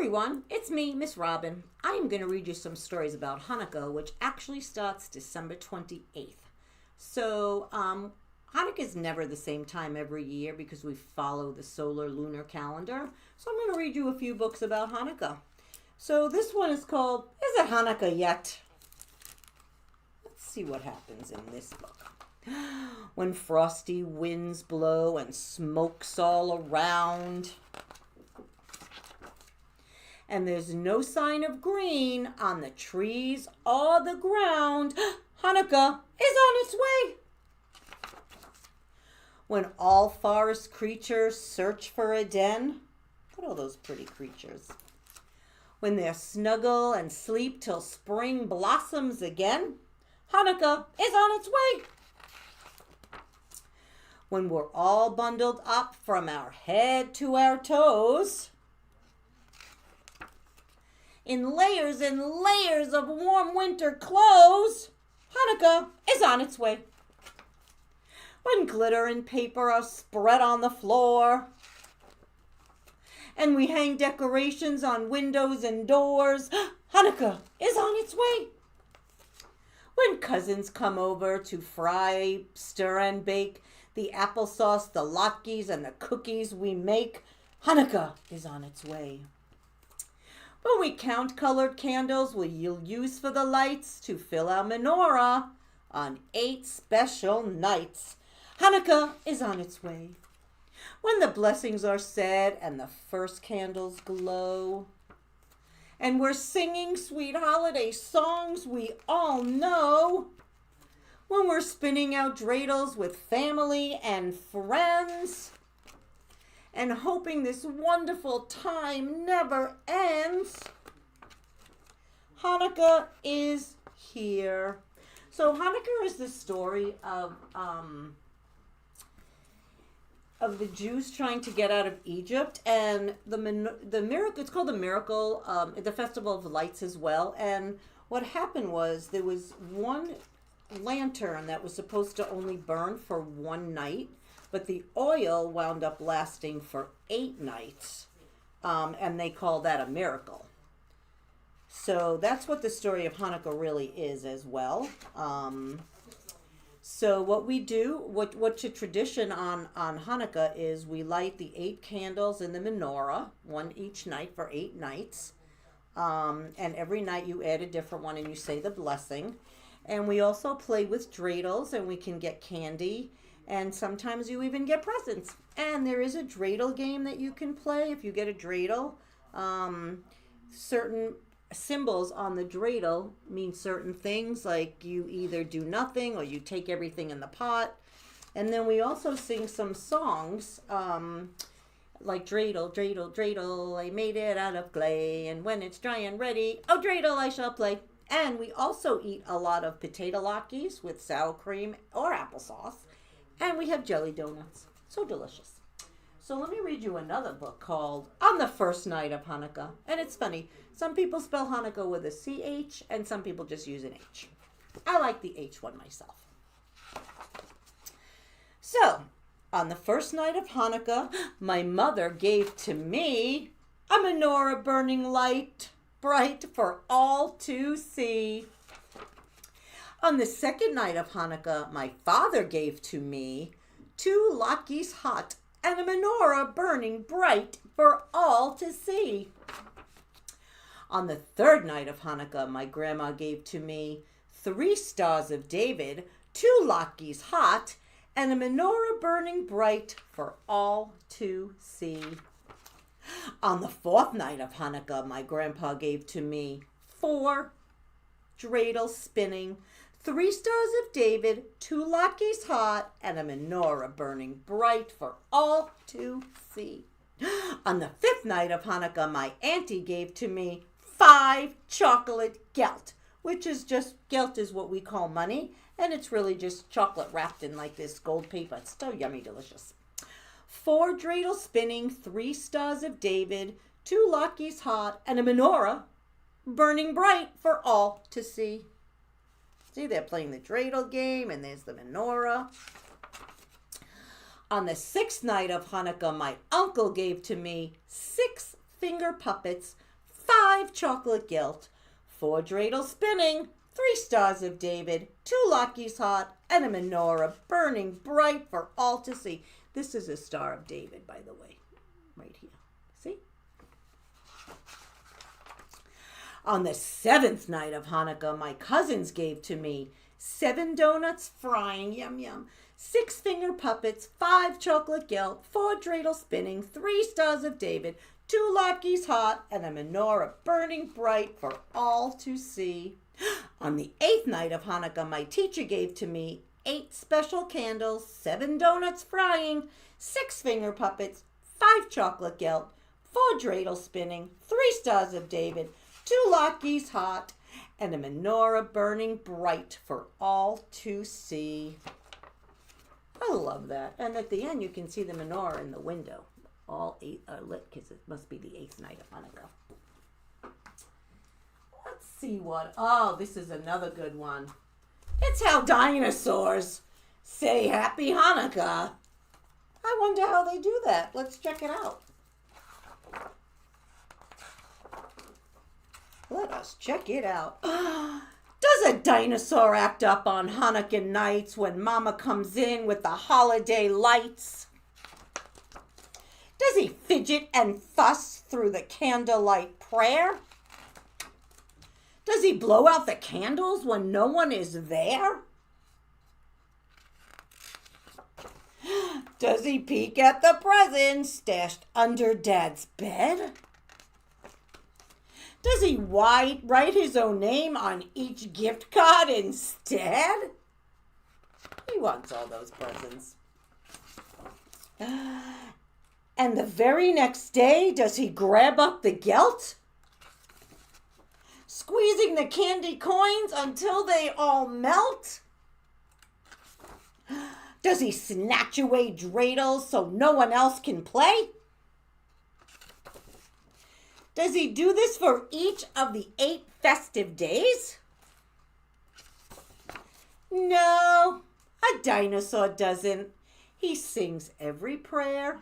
everyone, it's me, Miss Robin. I am going to read you some stories about Hanukkah, which actually starts December 28th. So, Hanukkah is never the same time every year because we follow the solar lunar calendar. So I'm going to read you a few books about Hanukkah. So this one is called, Is It Hanukkah Yet? Let's see what happens in this book. When frosty winds blow and smoke's all around, and there's no sign of green on the trees or the ground, Hanukkah is on its way. When all forest creatures search for a den, look at all those pretty creatures. When they snuggle and sleep till spring blossoms again, Hanukkah is on its way. When we're all bundled up from our head to our toes, in layers and layers of warm winter clothes, Hanukkah is on its way. When glitter and paper are spread on the floor, and we hang decorations on windows and doors, Hanukkah is on its way. When cousins come over to fry, stir, and bake the applesauce, the latkes, and the cookies we make, Hanukkah is on its way. When we count colored candles we'll use for the lights to fill our menorah on 8 special nights, Hanukkah is on its way. When the blessings are said and the first candles glow, and we're singing sweet holiday songs we all know, when we're spinning out dreidels with family and friends, and hoping this wonderful time never ends, Hanukkah is here. So Hanukkah is the story of the Jews trying to get out of Egypt, and the miracle. It's called the miracle, the Festival of Lights as well. And what happened was there was one lantern that was supposed to only burn for one night, but the oil wound up lasting for 8 nights, and they call that a miracle. So that's what the story of Hanukkah really is as well. So what we do, what's a tradition on Hanukkah is we light the 8 candles in the menorah, one each night for 8 nights. And every night you add a different one and you say the blessing. And we also play with dreidels, and we can get candy. And sometimes you even get presents. And there is a dreidel game that you can play. If you get a dreidel, certain symbols on the dreidel mean certain things, like you either do nothing or you take everything in the pot. And then we also sing some songs, like dreidel, dreidel, dreidel, I made it out of clay, and when it's dry and ready, oh dreidel I shall play. And we also eat a lot of potato latkes with sour cream or applesauce. And we have jelly donuts. So delicious. So let me read you another book called On the First Night of Hanukkah. And it's funny. Some people spell Hanukkah with a CH and some people just use an H. I like the H one myself. So, on the first night of Hanukkah, my mother gave to me a menorah burning light, bright for all to see. On the second night of Hanukkah, my father gave to me 2 latkes hot and a menorah burning bright for all to see. On the third night of Hanukkah, my grandma gave to me 3 stars of David, 2 latkes hot, and a menorah burning bright for all to see. On the fourth night of Hanukkah, my grandpa gave to me 4 dreidels spinning, 3 stars of David, 2 latkes hot, and a menorah burning bright for all to see. On the 5th night of Hanukkah, my auntie gave to me 5 chocolate gelt, which is just, gelt is what we call money, and it's really just chocolate wrapped in like this gold paper. It's so yummy delicious. 4 dreidels spinning, 3 stars of David, 2 latkes hot, and a menorah burning bright for all to see. See, they're playing the dreidel game, and there's the menorah. On the 6th night of Hanukkah, my uncle gave to me 6 finger puppets, 5 chocolate gilt, 4 dreidels spinning, 3 stars of David, 2 latkes hot, and a menorah burning bright for all to see. This is a Star of David, by the way, right here. See? On the 7th night of Hanukkah, my cousins gave to me 7 donuts frying, yum yum, 6 finger puppets, 5 chocolate gilt, 4 dreidels spinning, 3 stars of David, 2 latkes hot, and a menorah burning bright for all to see. On the 8th night of Hanukkah, my teacher gave to me 8 special candles, 7 donuts frying, 6 finger puppets, 5 chocolate gilt, 4 dreidels spinning, 3 stars of David, 2 latkes hot, and a menorah burning bright for all to see. I love that. And at the end, you can see the menorah in the window. All 8 are lit because it must be the 8th night of Hanukkah. Let's see what... Oh, this is another good one. It's how dinosaurs say Happy Hanukkah. I wonder how they do that. Let's check it out. Let us check it out. Does a dinosaur act up on Hanukkah nights when Mama comes in with the holiday lights? Does he fidget and fuss through the candlelight prayer? Does he blow out the candles when no one is there? Does he peek at the presents stashed under Dad's bed? Does he write his own name on each gift card instead? He wants all those presents. And the very next day, does he grab up the gelt? Squeezing the candy coins until they all melt? Does he snatch away dreidels so no one else can play? Does he do this for each of the 8 festive days? No, a dinosaur doesn't. He sings every prayer.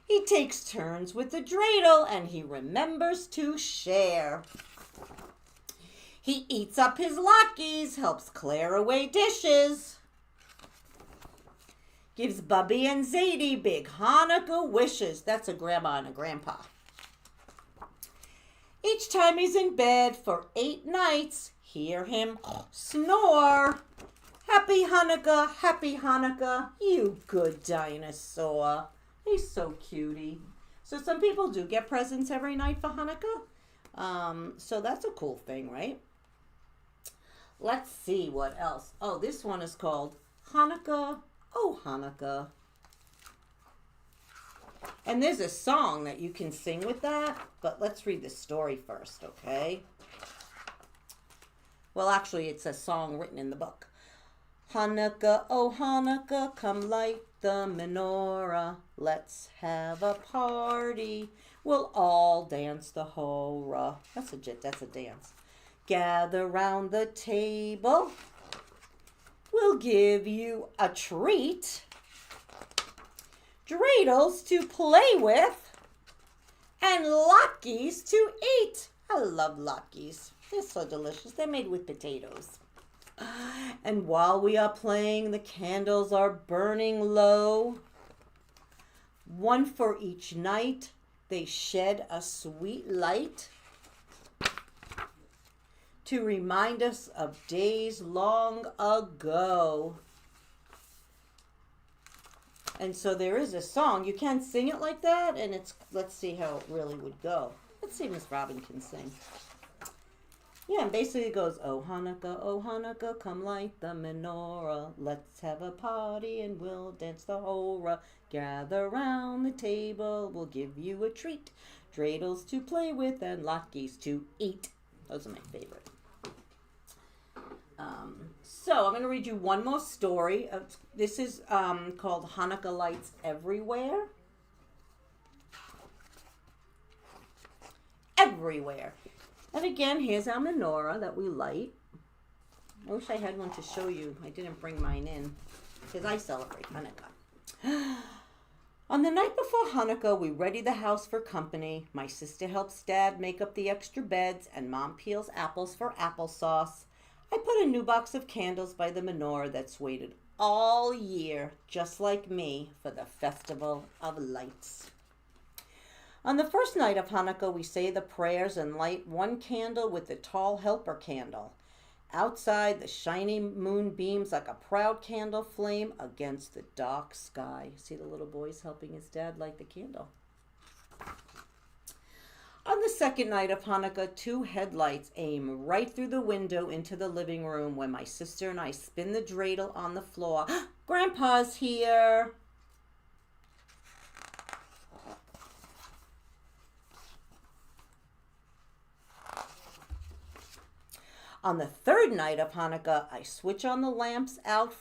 He takes turns with the dreidel and he remembers to share. He eats up his latkes, helps clear away dishes. Gives Bubby and Zadie big Hanukkah wishes. That's a grandma and a grandpa. Each time he's in bed for 8 nights, hear him snore. Happy Hanukkah, you good dinosaur. He's so cutie. So some people do get presents every night for Hanukkah. So that's a cool thing, right? Let's see what else. Oh, this one is called Hanukkah, Oh Hanukkah. And there's a song that you can sing with that, but let's read the story first, okay? Well, actually, it's a song written in the book. Hanukkah, oh Hanukkah, come light the menorah. Let's have a party. We'll all dance the hora. That's a dance. Gather round the table. We'll give you a treat. Dreidels to play with and latkes to eat. I love latkes. They're so delicious. They're made with potatoes. And while we are playing, the candles are burning low. One for each night, they shed a sweet light to remind us of days long ago. And so there is a song. You can't sing it like that, and it's, let's see how it really would go. Let's see if Miss Robin can sing. Yeah, and basically it goes, oh Hanukkah, come light the menorah. Let's have a party and we'll dance the hora. Gather round the table, we'll give you a treat. Dreidels to play with and latkes to eat. Those are my favorite. So I'm going to read you one more story. This is called Hanukkah Lights Everywhere. Everywhere. And again, here's our menorah that we light. I wish I had one to show you. I didn't bring mine in because I celebrate Hanukkah. On the night before Hanukkah, we ready the house for company. My sister helps Dad make up the extra beds, and Mom peels apples for applesauce. I put a new box of candles by the menorah that's waited all year, just like me, for the Festival of Lights. On the first night of Hanukkah, we say the prayers and light one candle with the tall helper candle. Outside, the shiny moon beams like a proud candle flame against the dark sky. See the little boy's helping his dad light the candle. On the second night of Hanukkah, 2 headlights aim right through the window into the living room when my sister and I spin the dreidel on the floor. Grandpa's here! On the third night of Hanukkah, I switch on the lamps out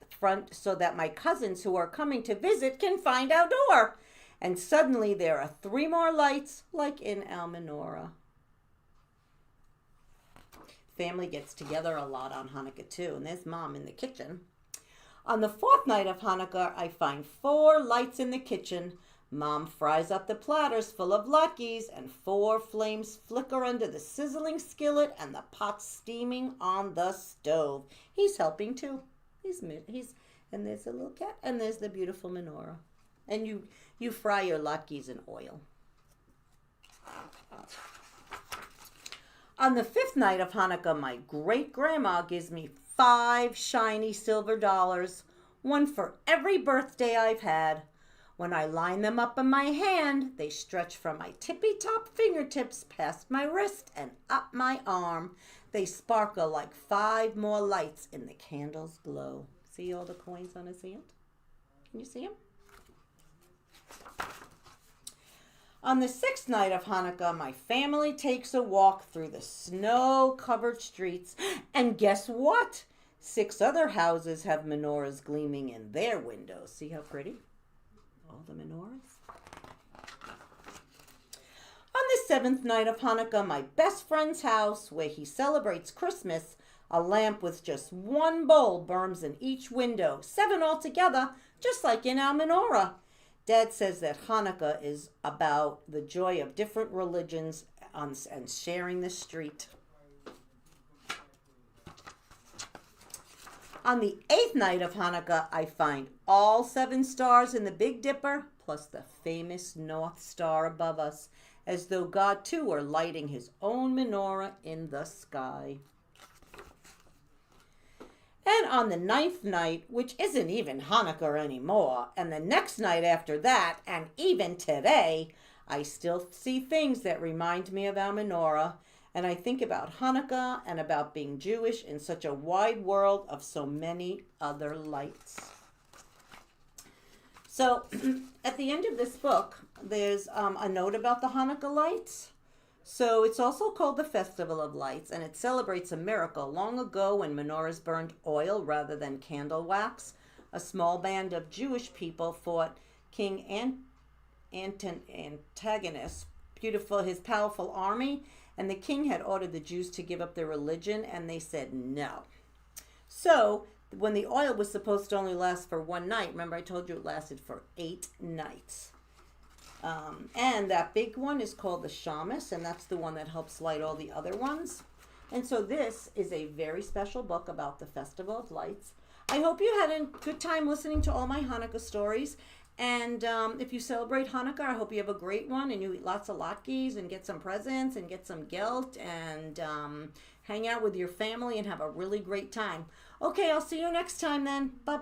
front so that my cousins who are coming to visit can find our door. And suddenly there are 3 more lights, like in our menorah. Family gets together a lot on Hanukkah too, and there's Mom in the kitchen. On the fourth night of Hanukkah, I find 4 lights in the kitchen. Mom fries up the platters full of latkes, and 4 flames flicker under the sizzling skillet and the pot steaming on the stove. He's helping too. And there's a little cat, and there's the beautiful menorah. And you fry your latkes in oil. On the 5th night of Hanukkah, my great-grandma gives me 5 shiny silver dollars, one for every birthday I've had. When I line them up in my hand, they stretch from my tippy-top fingertips past my wrist and up my arm. They sparkle like 5 more lights in the candle's glow. See all the coins on his hand? Can you see them? On the 6th night of Hanukkah, my family takes a walk through the snow-covered streets. And guess what? 6 other houses have menorahs gleaming in their windows. See how pretty? All the menorahs. On the 7th night of Hanukkah, my best friend's house, where he celebrates Christmas, a lamp with just 1 bowl burns in each window, 7 altogether, just like in our menorah. Dad says that Hanukkah is about the joy of different religions and sharing the street. On the 8th night of Hanukkah, I find all 7 stars in the Big Dipper, plus the famous North Star above us, as though God too were lighting his own menorah in the sky. And on the 9th night, which isn't even Hanukkah anymore, and the next night after that, and even today, I still see things that remind me of our menorah, and I think about Hanukkah and about being Jewish in such a wide world of so many other lights. So, at the end of this book, there's a note about the Hanukkah lights. So it's also called the Festival of Lights, and it celebrates a miracle. Long ago, when menorahs burned oil rather than candle wax, a small band of Jewish people fought King Antagonist, his powerful army, and the king had ordered the Jews to give up their religion, and they said no. So when the oil was supposed to only last for 1 night, remember I told you it lasted for 8 nights. And that big one is called the shamus, and that's the one that helps light all the other ones. And so this is a very special book about the Festival of Lights. I hope you had a good time listening to all my Hanukkah stories. And if you celebrate Hanukkah, I hope you have a great one and you eat lots of latkes and get some presents and get some gelt and hang out with your family and have a really great time. Okay, I'll see you next time then. Bye-bye.